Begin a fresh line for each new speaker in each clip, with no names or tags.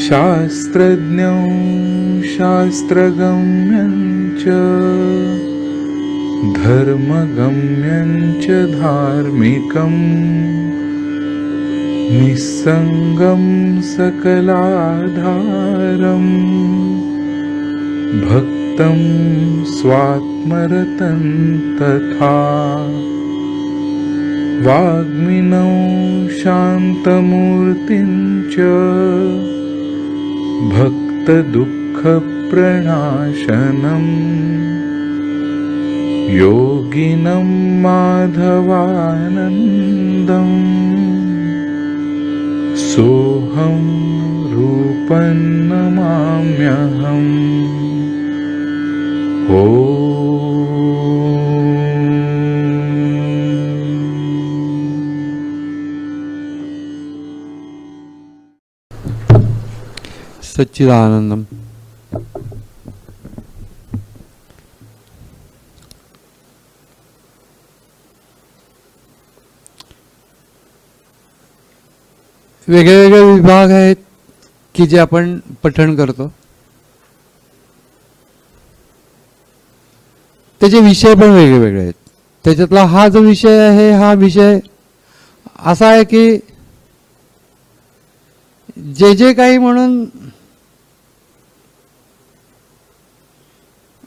शास्त्रज्ञं शास्त्रगम्यं च धर्मगम्यं च धार्मिकं निस्संगं सकलाधारं भक्तं स्वात्मरतं तथा वाग्मिनौ शान्तमूर्तिं च भक्तदुःखप्रणाशनं योगिनं माधवानन्दं सोऽहं रूपं नमाम्यहम्।
सच्चिदानंदम। वेगवेगळे विभाग आहेत की जे आपण पठण करतो, त्याचे विषय पण वेगवेगळे आहेत। त्याच्यातला हा जो विषय आहे, हा विषय असा आहे की जे काही म्हणून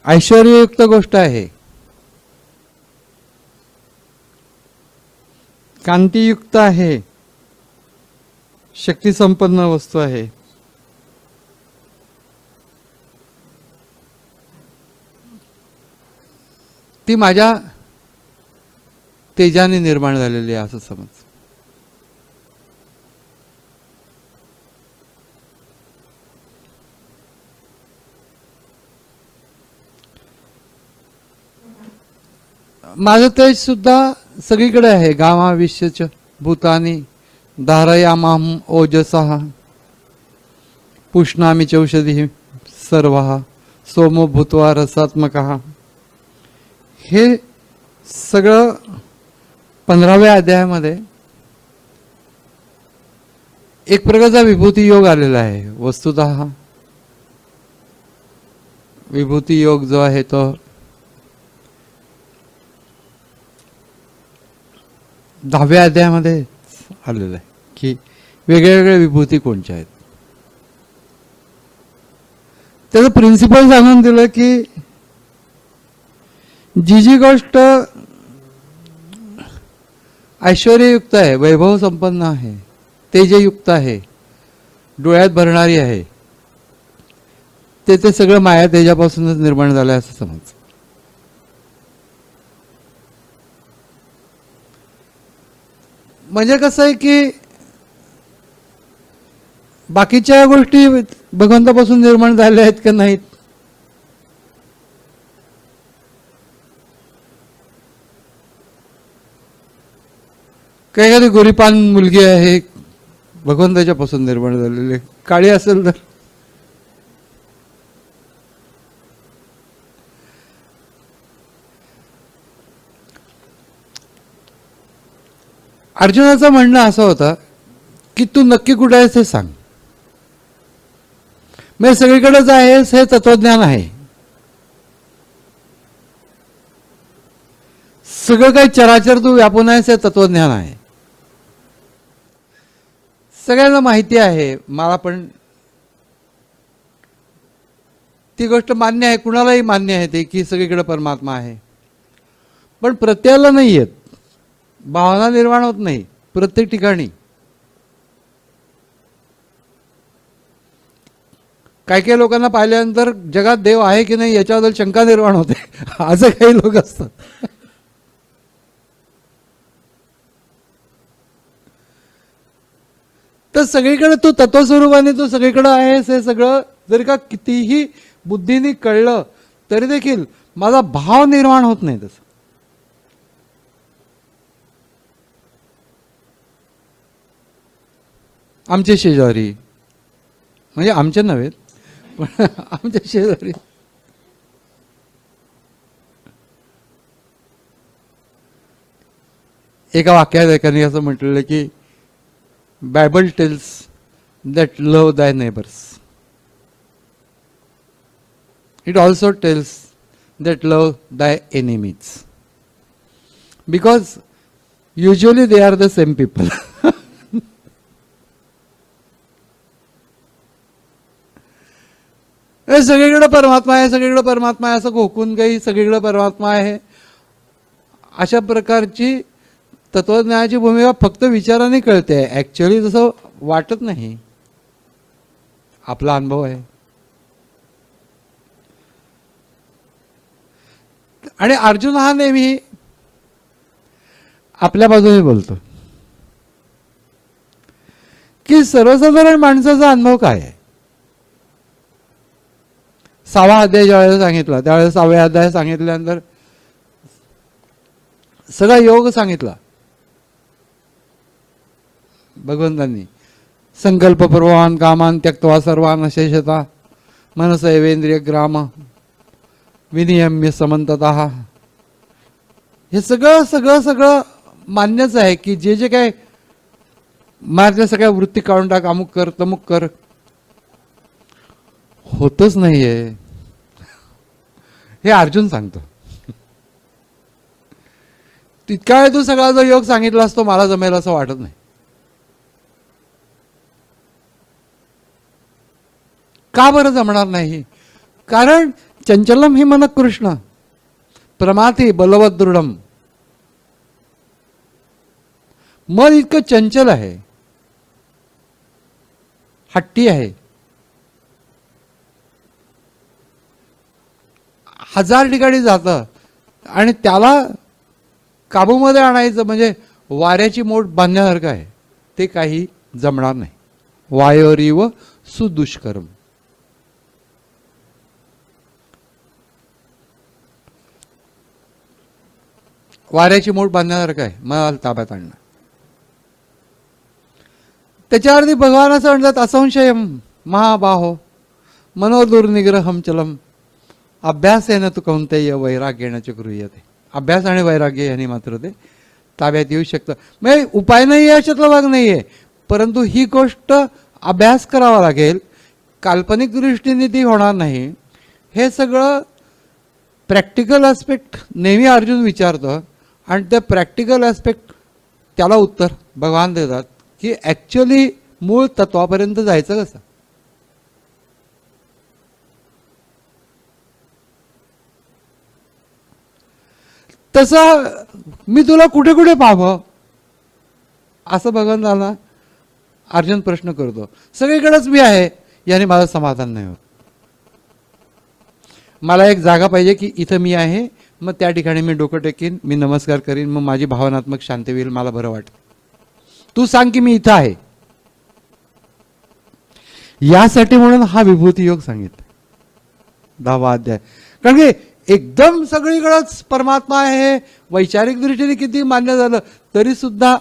ऐश्वर्ययुक्त गोष्ट आहे, कांतीयुक्त आहे, शक्तिसंपन्न वस्तू आहे, ती माझ्या तेजाने निर्माण झालेली आहे असं समज। माझं तेज सुद्धा सगळीकडे आहे। गामा विश्वच भूतानी धारयामाहं ओजसः पुष्णामि चौषधी सर्वः सोमो भूत्वा रसात्मकः। हे सगळं 15व्या अध्यायामध्ये एक प्रकारचा विभूती योग आलेला आहे। वस्तुतः विभूती योग जो आहे तो 10व्या अध्यायामध्ये आलेलं आहे की वेगवेगळ्या विभूती कोणत्या आहेत। त्याचं प्रिन्सिपल सांगून दिलं की जी गोष्ट ऐश्वर्ययुक्त आहे, वैभव संपन्न आहे, तेजयुक्त आहे, डोळ्यात भरणारी आहे, ते सगळं माया तेजापासूनच निर्माण झालं आहे असं समज। म्हणजे कसं आहे की बाकीच्या गोष्टी भगवंतापासून निर्माण झाल्या आहेत का नाहीत, काही एखादी गोरीपान मुलगी आहे भगवंताच्या पासून निर्माण झालेली, काळी असेल तर अर्जुनाचं म्हणणं असं होतं की तू नक्की कुठे आहेस हे सांग। मी सगळीकडेच आहेस हे तत्वज्ञान आहे, सगळं काही चराचर तू व्यापून आहेस हे तत्वज्ञान आहे, सगळ्यांना माहिती आहे, मला पण ती गोष्ट मान्य आहे, कुणालाही मान्य आहे ते की सगळीकडे परमात्मा आहे। पण प्रत्येकाला नाही येत, भावना निर्माण होत नाही प्रत्येक ठिकाणी। काही काही लोकांना पाहिल्यानंतर जगात देव आहे की नाही याच्याबद्दल शंका निर्माण होते, असं काही लोक असतात। तर सगळीकडे तू तत्वस्वरूपाने तू सगळीकडे आहेस हे सगळं जर का कितीही बुद्धीने कळलं तरी देखील माझा भाव निर्माण होत नाही तसं। आमचे शेजारी म्हणजे आमचे नव्हे पण आमच्या शेजारी एका वाक्यात एकाने असं म्हटलेलं की Bible tells that love thy neighbours. It also tells that love thy enemies. Because usually they are the same people. सगळीकडे परमात्मा आहे, सगळीकडे परमात्मा आहे असं घोकून काही सगळीकडे परमात्मा आहे अशा प्रकारची तत्वज्ञानाची भूमिका फक्त विचाराने कळते. ॲक्च्युअली तसं वाटत नाही. आपला अनुभव आहे. आणि अर्जुन हा नेहमी आपल्या बाजूने बोलतो की सर्वसाधारण माणसाचा अनुभव काय आहे. 6वा अध्याय ज्यावेळेला सांगितला त्यावेळेला 6व्या अध्याय सांगितल्यानंतर सगळा योग सांगितला भगवंतांनी. संकल्पपूर्वान कामान त्यक्त्वा सर्वान अशेषता मनसैवेंद्रिय ग्राम विनियम्य समंततः. हे सगळं सगळं सगळं मान्यच आहे की जे जे काय माझ्या सगळ्या वृत्ती काढून टाक, अमुक कर तमुक कर, होतच नाहीये हे अर्जुन सांगतो. तितका वेळ तू सगळा जो योग सांगितला असतो मला जमेल असं वाटत नाही. का बरं जमणार नाही? कारण चंचलम ही मन कृष्ण प्रमाथी बलवत दृढम. मन इतकं चंचल आहे, हट्टी आहे. 1000 ठिकाणी जातं आणि त्याला काबूमध्ये आणायचं म्हणजे वाऱ्याची मोठ बांधण्यासारखं आहे. ते काही जमणार नाही. वायोरीव सुदुष्करम. वाऱ्याची मोठ बांधण्यासारखं आहे मला ताब्यात आणणं. त्याच्यावरती भगवान असं म्हणतात असंशयम महाबाहो मनोदुर्निग्रहम चलम अभ्यासेन तू कौंतेय वैराग्येन च गृह्यते. अभ्यास आणि वैराग्य यांनी मात्र ते ताब्यात येऊ शकतं. म्हणजे उपाय नाही आहे अशातला भाग नाही आहे, परंतु ही गोष्ट अभ्यास करावा लागेल. काल्पनिक दृष्टीने ती होणार नाही. हे सगळं प्रॅक्टिकल ॲस्पेक्ट नेहमी अर्जुन विचारतं आणि त्या प्रॅक्टिकल ॲस्पेक्ट त्याला उत्तर भगवान देतात की ॲक्च्युली मूळ तत्वापर्यंत जायचं कसं. तसं मी तुला कुठे कुठे पाहावं असं भगवंताला अर्जुन प्रश्न करतो. सगळीकडेच मी आहे याने माझं समाधान नाही होत. मला एक जागा पाहिजे की इथं मी आहे, मग त्या ठिकाणी मी डोकं टेकीन, मी नमस्कार करीन, मग माझी भावनात्मक शांती होईल, मला बरं वाटेल. तू सांग की मी इथं आहे. यासाठी म्हणून हा विभूती योग सांगितला 10वा अध्याय. कारण की एकदम सगळीकडेच परमात्मा आहे वैचारिक दृष्टीने किती मान्य झालं तरी सुद्धा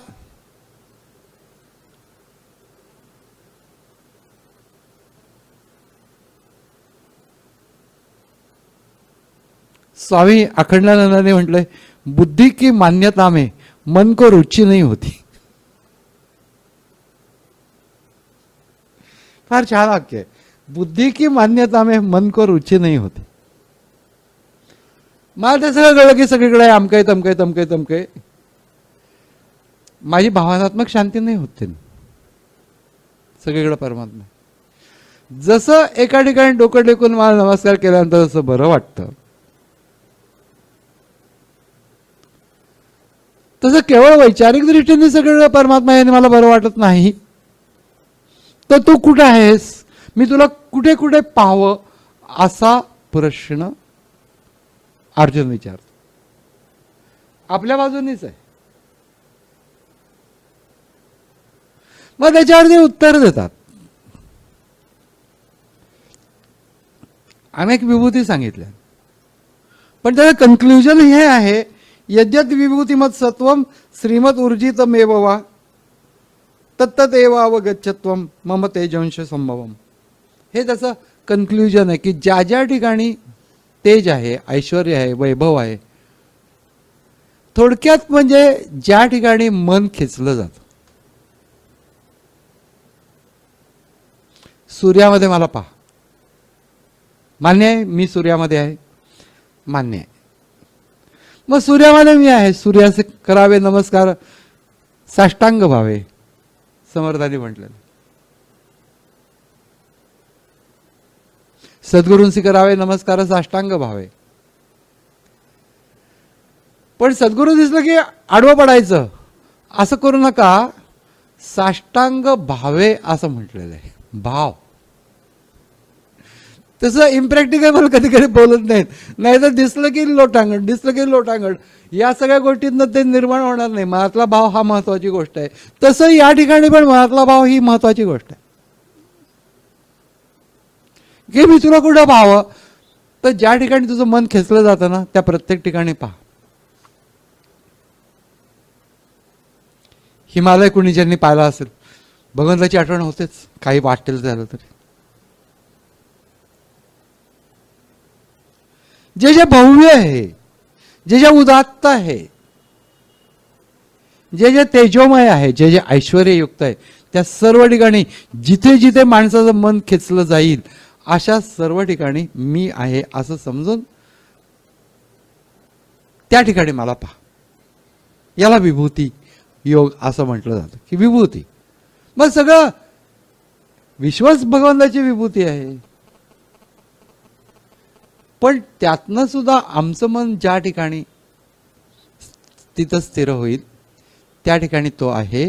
स्वामी अखंडानंदाने म्हटलंय बुद्धी की मान्यता में मन को रुचि नहीं होती. फार छान वाक्य आहे. बुद्धी की मान्यता में मन को रुचि नहीं होती. मला ते सगळं कळलं की सगळीकडे अमकय तमकय तमकय तमकय, माझी भावनात्मक शांती नाही होते. सगळीकडे परमात्मा. जसं एका ठिकाणी डोकं टेकून मला नमस्कार केल्यानंतर जसं बरं वाटतं, तसं केवळ वैचारिक दृष्टीने सगळं परमात्मा याने मला बरं वाटत नाही. तर तू कुठे आहेस, मी तुला कुठे कुठे पाहावं असा प्रश्न अर्जुन विचारतो. आपल्या बाजूनीच आहे. मग त्याच्यावरती उत्तर देतात. अनेक विभूती सांगितल्या, पण त्याचं कन्क्लुजन हे आहे यद्यत विभूतिमत सत्वम श्रीमत ऊर्जितमेव वा तत्तदेवावगच्छत्वम मम तेजंश संभवम. हे त्याचं कन्क्लुजन आहे की ज्या ज्या ठिकाणी तेज आहे, ऐश्वर्य आहे, वैभव आहे, थोडक्यात म्हणजे ज्या ठिकाणी मन खेचलं जातं. सूर्यामध्ये मला पहा, मान्य आहे मी सूर्यामध्ये आहे, मान्य आहे. मग सूर्यामध्ये मी आहे, सूर्याचे करावे नमस्कार साष्टांग भावे, समर्थांनी म्हटलेलं. सद्गुरूंशी करावे नमस्कार साष्टांग भावे. पण सद्गुरू दिसलं की आडवं पडायचं असं करू नका, साष्टांग भावे असं म्हटलेलं आहे. भाव तसं इम्प्रॅक्टिकल कधी कधी बोलत नाहीत, नाहीतर दिसलं की लोटांगण, दिसलं की लोटांगण, या सगळ्या गोष्टींना ते निर्माण होणार नाही. मनातला भाव हा महत्वाची गोष्ट आहे. तसं या ठिकाणी पण मनातला भाव ही महत्वाची गोष्ट आहे की मी तुला कुठं पाहावं. तर ज्या ठिकाणी तुझं मन खेचलं जातं ना, त्या प्रत्येक ठिकाणी पहा. हिमालय कुणी ज्यांनी पाहिला असेल, भगवंताची आठवण होतेच, काही वाटेल झालं तरी. जे जे भव्य आहे, जे जे उदात्त आहे, जे जे तेजोमय आहे, जे जे ऐश्वर्ययुक्त आहे, त्या सर्व ठिकाणी जिथे जिथे माणसाचं मन खेचलं जाईल अशा सर्व ठिकाणी मी आहे असं समजून त्या ठिकाणी मला पहा. याला विभूती योग असं म्हटलं जातं की विभूती. मग सगळं विश्वच भगवंताची विभूती आहे. पण त्यातनं सुद्धा आमचं मन ज्या ठिकाणी तिथं स्थिर होईल त्या ठिकाणी तो आहे,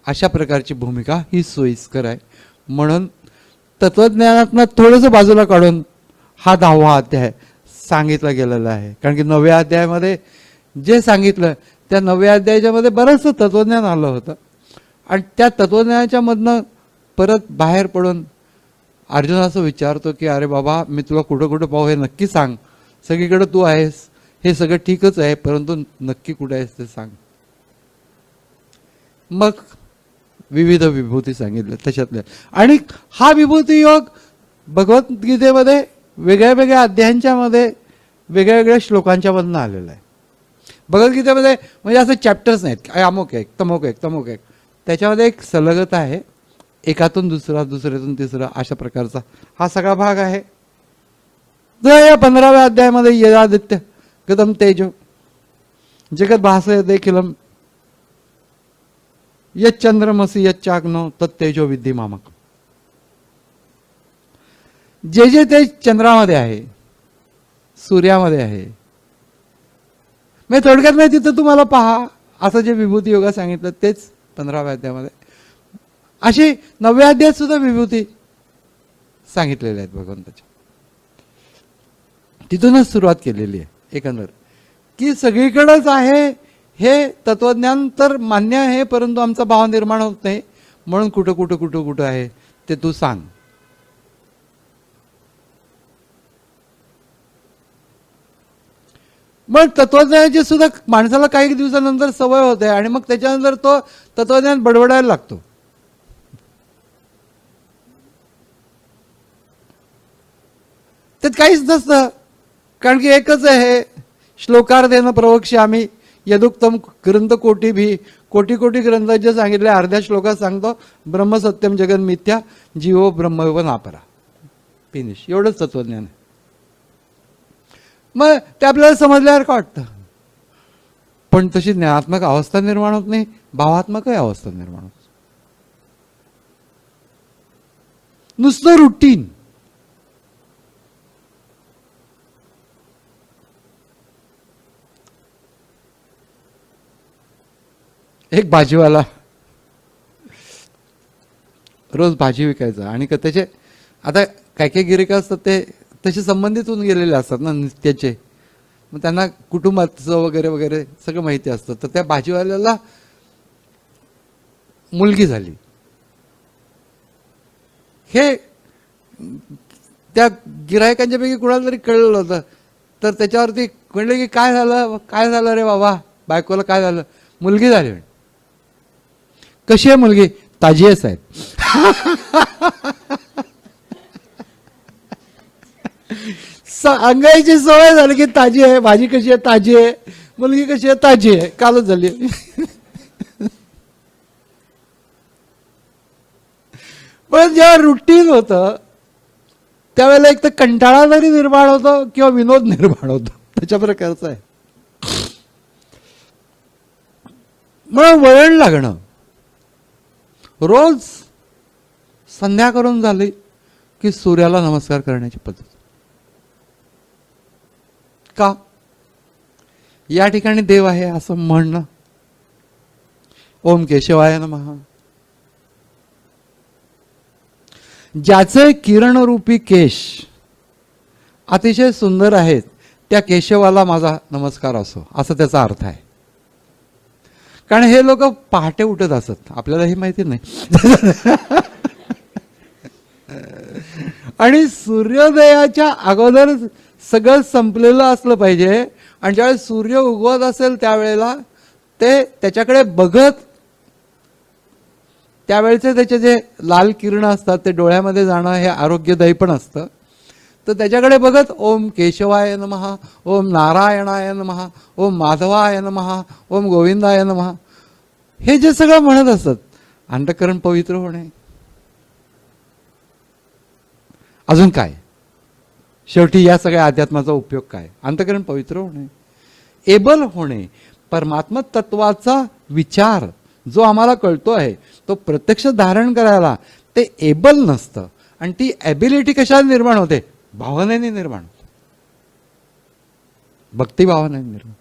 अशा प्रकारची भूमिका ही सोयीस्कर आहे. म्हणून तत्वज्ञानातनं थोडंसं बाजूला काढून हा 10वा अध्याय सांगितला गेलेला आहे. कारण की 9व्या अध्यायामध्ये जे सांगितलं त्या 9व्या अध्यायाच्या मध्ये बरंचसं तत्वज्ञान आलं होतं. आणि त्या तत्वज्ञानाच्या मधनं परत बाहेर पडून अर्जुन असं विचारतो की अरे बाबा, मी तुला कुठं कुठं पाहू हे नक्की सांग. सगळीकडे तू आहेस, हे सगळं ठीकच आहे, परंतु नक्की कुठे आहेस ते सांग. मग विविध विभूती सांगितल्या त्याच्यातल्या. आणि हा विभूती योग भगवद्गीतेमध्ये वेगळ्या वेगळ्या अध्यायांच्या मध्ये वेगळ्या वेगळ्या श्लोकांच्या मधनं आलेला आहे. भगवद्गीतेमध्ये म्हणजे असं चॅप्टर्स नाहीत, अमुक एक तमुक एक तमुक एक, त्याच्यामध्ये एक सलगता आहे, एकातून दुसरा, दुसऱ्यातून तिसरा, अशा प्रकारचा हा सगळा भाग आहे. जर या 15व्या अध्यायामध्ये यदादित्य गतम तेजो जगत भासय देखीलम यच्चंद्रमसी यच्चाग्नो तत्तेजो विद्धी मामक. जे जे ते चंद्रामध्ये आहे, सूर्यामध्ये आहे, मी थोडक्यात नाही तिथं तुम्हाला पहा असं जे विभूती योगा सांगितलं तेच 15व्या अध्यायामध्ये. अशी 9व्या अध्यायात सुद्धा विभूती सांगितलेल्या आहेत भगवंताच्या. तिथूनच सुरुवात केलेली आहे एकंदर की सगळीकडेच आहे हे तत्वज्ञान तर मान्य आहे, परंतु आमचा भाव निर्माण होत नाही. म्हणून कुठं कुठं कुठं कुठं आहे ते तू सांग. मग तत्वज्ञानाची सुद्धा माणसाला काही दिवसानंतर सवय होते आणि मग त्याच्यानंतर तो तत्वज्ञान बडबडायला लागतो. त्यात काहीच नसतं, कारण की एकच आहे, श्लोकार्धेन प्रवक्ष्यामि यदुक्तम ग्रंथ कोटी भी. कोटी कोटी ग्रंथात जे सांगितले अर्ध्या श्लोकात सांगतो, ब्रह्म सत्यम जगन मिथ्या जीवो ब्रह्मैव नापरा. फिनिश. एवढंच तत्वज्ञान आहे. मग ते आपल्याला समजल्यासारखं वाटतं, पण तशी ज्ञानात्मक अवस्था निर्माण होत नाही, भावात्मक अवस्था निर्माण होत. नुसतं रुटीन. एक भाजीवाला रोज भाजी विकायचा आणि त्याचे आता काय काय गिराईक असतात ते तसे संबंधित होऊन गेलेले असतात ना नित्याचे, मग त्यांना कुटुंबाचं वगैरे वगैरे सगळं माहिती असतं. तर त्या भाजीवाल्याला मुलगी झाली. हे त्या गिरायकांच्या पैकी कुणाला तरी कळलं होतं. तर त्याच्यावरती म्हणले की काय झालं रे बाबा, बायकोला काय झालं? मुलगी झाली. कशी आहे मुलगी? ताजी आहे साहेब. अंगाईची सवय झाली की ताजी आहे, भाजी कशी आहे ताजी आहे, मुलगी कशी आहे ताजी आहे, कालच झाली. पण जेव्हा रुटीन होतं त्यावेळेला एक तर कंटाळा जरी निर्माण होतो किंवा विनोद निर्माण होतो, त्याच्या प्रकारचं आहे. म्हणून वळण लागणं. रोज संध्या करून झाली की सूर्याला नमस्कार करण्याची पद्धत. का? या ठिकाणी देव आहे असं म्हणणं. ओम केशवाय नमः. ज्याचे किरणरूपी केश अतिशय सुंदर आहेत त्या केशवाला माझा नमस्कार असो, असं त्याचा अर्थ आहे. कारण हे लोक पहाटे उठत असत, आपल्याला हे माहिती नाही. आणि सूर्योदयाच्या अगोदर सगळं संपलेलं असलं पाहिजे. आणि ज्यावेळेस सूर्य उगवत असेल त्यावेळेला ते त्याच्याकडे बघत, त्यावेळेचे त्याचे जे लाल किरण असतात ते डोळ्यामध्ये जाणं हे आरोग्यदायी पण असतं. तर त्याच्याकडे बघत ओम केशवाय नमः, ओम नारायणाय नमः, ओम माधवाय नमः, ओम गोविंदाय नमः, हे जे सगळं म्हणत असतात. अंतःकरण पवित्र होणे. अजून काय? शेवटी या सगळ्या अध्यात्माचा उपयोग काय? अंतःकरण पवित्र होणे, एबल होणे. परमात्मा तत्वाचा विचार जो आम्हाला कळतो आहे तो प्रत्यक्ष धारण करायला ते एबल नसतं. आणि ती एबिलिटी कशाने निर्माण होते? भावनेने निर्माण होते, भक्तिभावनेने निर्माण.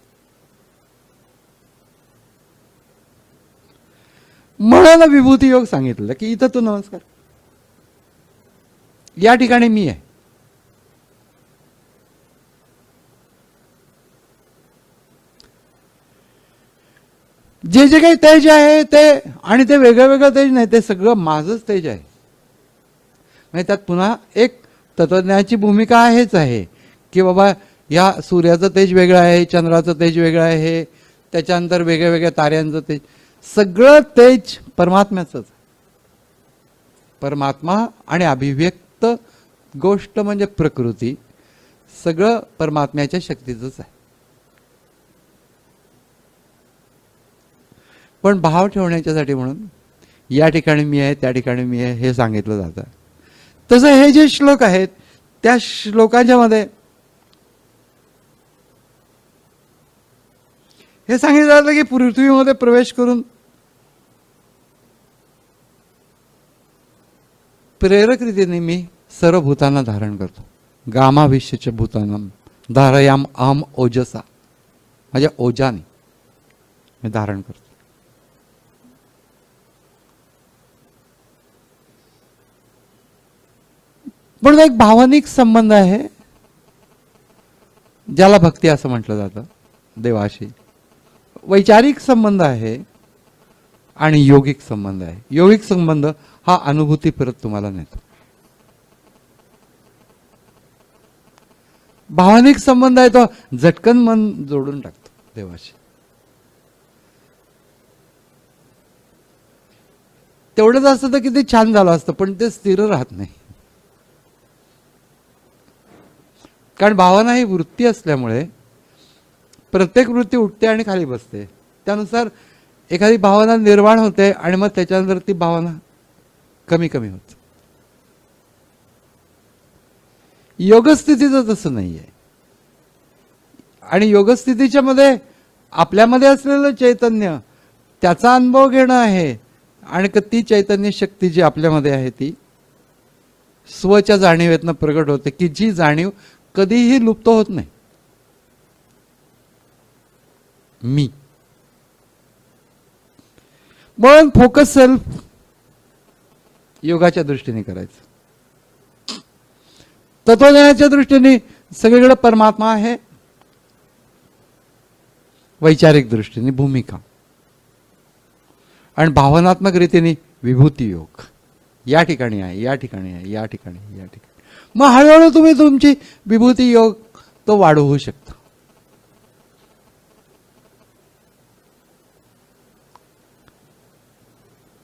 म्हणून विभूती योग सांगितलं की इथं तू नमस्कार, या ठिकाणी मी आहे. जे जे काही तेज आहे ते, आणि ते वेगळं वेगळं तेज नाही, ते सगळं माझंच तेज आहे. म्हणजे त्यात पुन्हा एक तत्वज्ञानाची भूमिका आहेच आहे की बाबा या सूर्याचं तेज वेगळं आहे, चंद्राचं तेज वेगळं आहे, त्याच्यानंतर वेगळ्या वेगळ्या ताऱ्यांचं तेज, सगळं तेज परमात्म्याचंच. परमात्मा आणि अभिव्यक्त गोष्ट म्हणजे प्रकृती, सगळं परमात्म्याच्या शक्तीचंच आहे. पण भाव ठेवण्याच्यासाठी म्हणून या ठिकाणी मी आहे, त्या ठिकाणी मी आहे हे सांगितलं जातं. तसं हे जे श्लोक आहेत त्या श्लोकांच्या मध्ये हे सांगितलं जातं की पृथ्वीमध्ये प्रवेश करून प्रेरक रीतीने मी सर्व भूतांना धारण करतो. गामाविश्यच भूतानाम धारयाम अहम ओजसा, माझ्या ओजाने मी धारण करतो. पण एक भावनिक संबंध आहे ज्याला भक्ती असं म्हटलं जातं देवाशी. वैचारिक संबंध आहे आणि योगिक संबंध आहे. योगिक संबंध हा अनुभूती परत तुम्हाला नेतो. भावनिक संबंध आहे तो झटकन मन जोडून टाकतो देवाशी. तेवढंच असतं तर किती छान झालं असतं, पण ते स्थिर राहत नाही. कारण भावना ही वृत्ती असल्यामुळे प्रत्येक वृत्ती उठते आणि खाली बसते. त्यानुसार एखादी भावना निर्माण होते आणि मग त्याच्यानंतर ती भावना कमी कमी होते. योगस्थितीचं तसं नाही आहे. आणि योगस्थितीच्या मध्ये आपल्यामध्ये असलेलं चैतन्य त्याचा अनुभव घेणं आहे. आणि ती चैतन्य शक्ती जी आपल्यामध्ये आहे ती स्वच्या जाणीवेतनं प्रगट होते की जी जाणीव कधीही लुप्त होत नाही. मी म्हणून फोकस सेल्फ योगाच्या दृष्टीने करायचं. तत्वज्ञानाच्या दृष्टीने सगळीकडे परमात्मा आहे. वैचारिक दृष्टीने भूमिका आणि भावनात्मक रीतीने विभूती योग या ठिकाणी आहे, या ठिकाणी आहे, या ठिकाणी, या ठिकाणी. मग हळूहळू तुम्ही तुमची विभूती योग तो वाढवू शकता.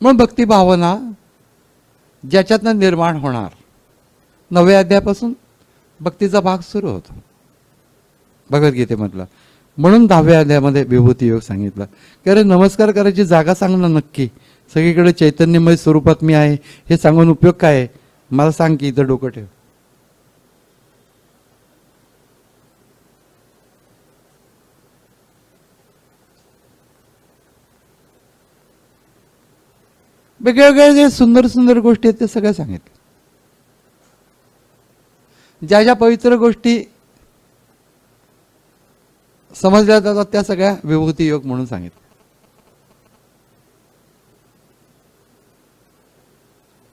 मग भक्ती भावना ज्याच्यातनं निर्माण होणार 9व्या अध्यायापासून भक्तीचा भाग सुरू होतो भगवद्गीतेमधला. म्हणून 10व्या अध्यायामध्ये विभूती योग सांगितला की अरे नमस्कार करायची जागा सांग ना नक्की. सगळीकडे चैतन्यमय स्वरूपात मी आहे हे सांगून उपयोग काय आहे? मला सांग की इथं डोकं ठेव. वेगवेगळ्या जे सुंदर सुंदर गोष्टी आहेत ते सगळ्या सांगितल्या. ज्या ज्या पवित्र गोष्टी समजल्या जातात त्या सगळ्या विभूती योग म्हणून सांगितलं.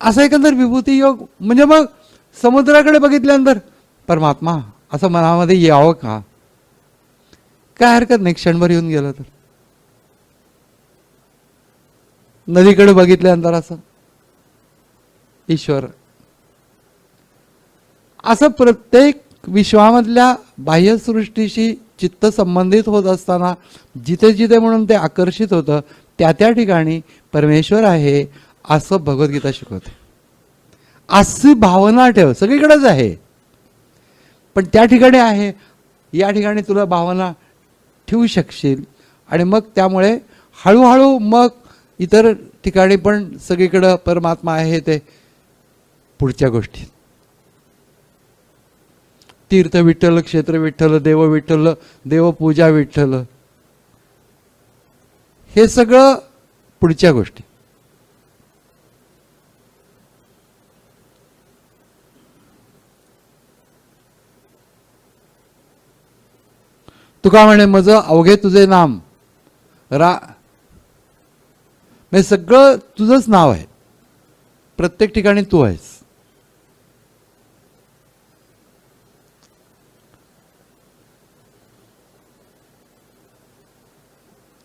असं एकंदर विभूती योग म्हणजे मग समुद्राकडे बघितल्यानंतर परमात्मा असं मनामध्ये यावं का? काय हरकत नाही क्षणभर येऊन गेलं तर. नदीकडे बघितल्यानंतर असं ईश्वर. असं प्रत्येक विश्वामधल्या बाह्यसृष्टीशी चित्त संबंधित होत असताना जिथे जिथे म्हणून ते आकर्षित होतं त्या त्या ठिकाणी परमेश्वर आहे असं भगवद्गीता शिकवते. अशी भावना ठेव. सगळीकडेच आहे पण त्या ठिकाणी आहे या ठिकाणी तुला भावना ठेवू शकशील आणि मग त्यामुळे हळूहळू मग इतर ठिकाणी पण सगळीकडं परमात्मा आहे ते पुढच्या गोष्टी. तीर्थ विठ्ठल, क्षेत्र विठ्ठल, देव विठ्ठल, देवपूजा विठ्ठल, हे सगळं पुढच्या गोष्टी. तुका म्हणे मज अवघे तुझे नाम म्हणजे सगळं तुझंच नाव आहे. प्रत्येक ठिकाणी तू आहेस.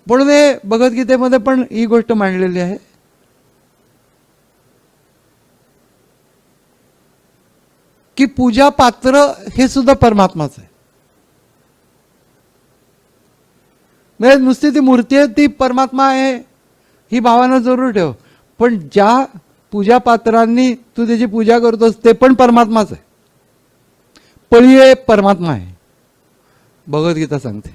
म्हणून हे भगवद्गीतेमध्ये पण ही गोष्ट मांडलेली आहे की पूजा पात्र हे सुद्धा परमात्माच आहे. म्हणजे नुसती ती मूर्ती आहे ती परमात्मा आहे ही भावना जरूर ठेव. पण ज्या पूजा पात्रांनी तू त्याची पूजा करतोस ते पण परमात्माच आहे. पळी आहे परमात्मा आहे भगवद्गीता सांगते.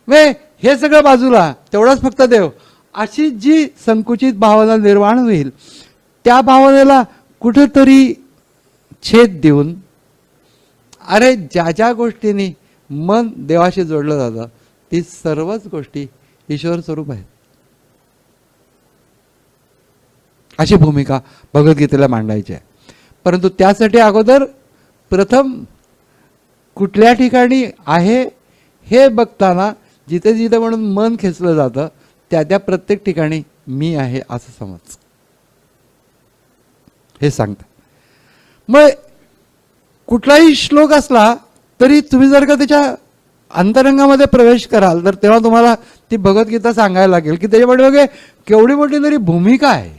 हे सगळं बाजूला तेवढाच फक्त देव अशी जी संकुचित भावना निर्माण होईल त्या भावनेला कुठेतरी छेद देऊन अरे ज्या ज्या गोष्टींनी मन देवाशी जोडलं जातं ती सर्वच गोष्टी ईश्वर स्वरूप आहेत अशी भूमिका भगवद्गीतेला मांडायची आहे. परंतु त्यासाठी अगोदर प्रथम कुठल्या ठिकाणी आहे हे बघताना जिथे जिथे म्हणून मन खेचलं जातं त्या त्या प्रत्येक ठिकाणी मी आहे असं समज हे सांगतात. मग कुठलाही श्लोक असला तरी तुम्ही जर का त्याच्या अंतरंगामध्ये प्रवेश कराल तर तेव्हा तुम्हाला ती भगवद्गीता सांगायला लागेल की त्याच्यामध्ये केवढी मोठी तरी भूमिका आहे.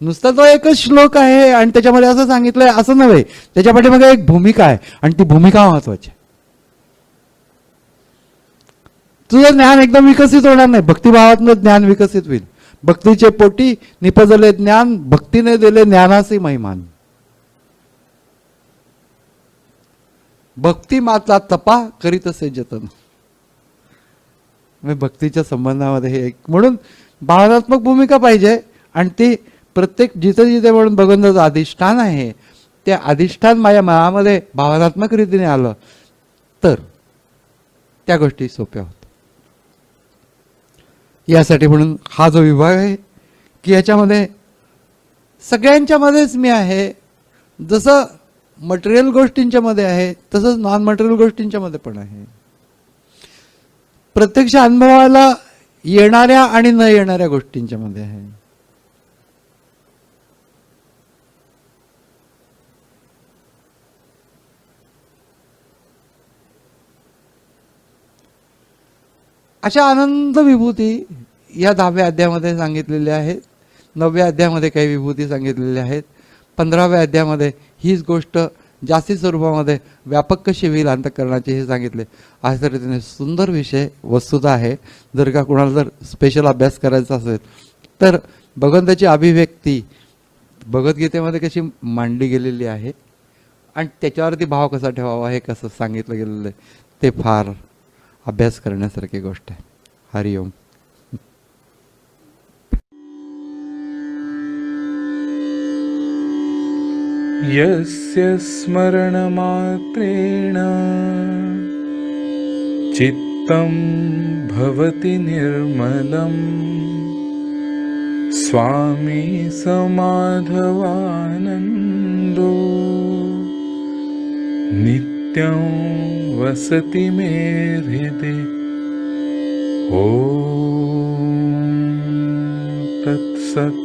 नुसता तो एकच श्लोक आहे आणि त्याच्यामध्ये असं सांगितलंय असं नव्हे. त्याच्या पाठीमागे एक भूमिका आहे आणि ती भूमिका महत्वाची. तुझं ज्ञान एकदम विकसित होणार नाही. भक्तिभावातनं ज्ञान विकसित होईल. भक्तीचे पोटी निपजले ज्ञान भक्तीने दिले ज्ञानाचे महिमान. भक्ती माता तपा करीत असे जतन. भक्तीच्या संबंधामध्ये हे एक म्हणून भावनात्मक भूमिका पाहिजे आणि ती प्रत्येक जिथे जिथे म्हणून भगवंताचं अधिष्ठान आहे ते अधिष्ठान माझ्या मनामध्ये भावनात्मक रीतीने आलं तर त्या गोष्टी सोप्या होतात. यासाठी म्हणून हा जो विभाग आहे की याच्यामध्ये सगळ्यांच्या मध्येच मी आहे. जसं मटेरियल गोष्टींच्या मध्ये आहे तसंच नॉन मटेरियल गोष्टींच्या मध्ये पण आहे. प्रत्यक्ष अनुभवाला येणाऱ्या आणि न येणाऱ्या गोष्टींच्या मध्ये आहे. अशा आनंद विभूती या 10व्या अध्यायामध्ये सांगितलेल्या आहेत. 9व्या अध्यायामध्ये काही विभूती सांगितलेल्या आहेत. 15व्या अध्यायामध्ये हीच गोष्ट जास्ती स्वरूपामध्ये व्यापक कशी होईल अंतःकरणाची हे सांगितले. अशा रीतीने सुंदर विषय वस्तुता आहे. जर का कोणाला जर स्पेशल अभ्यास करायचा असेल तर भगवंताची अभिव्यक्ती भगवद्गीतेमध्ये कशी मांडली गेलेली आहे आणि त्याच्यावरती भाव कसा ठेवावा हे कसं सांगितलं गेलेलं आहे, ते फार अभ्यास करण्यासारखी गोष्ट आहे. हरिओम.
यस्य स्मरणमात्रेण चित्तं भवति निर्मलं स्वामी समाधवानन्दो नित्यं वसति मे हृदि. ॐ तत्सत्.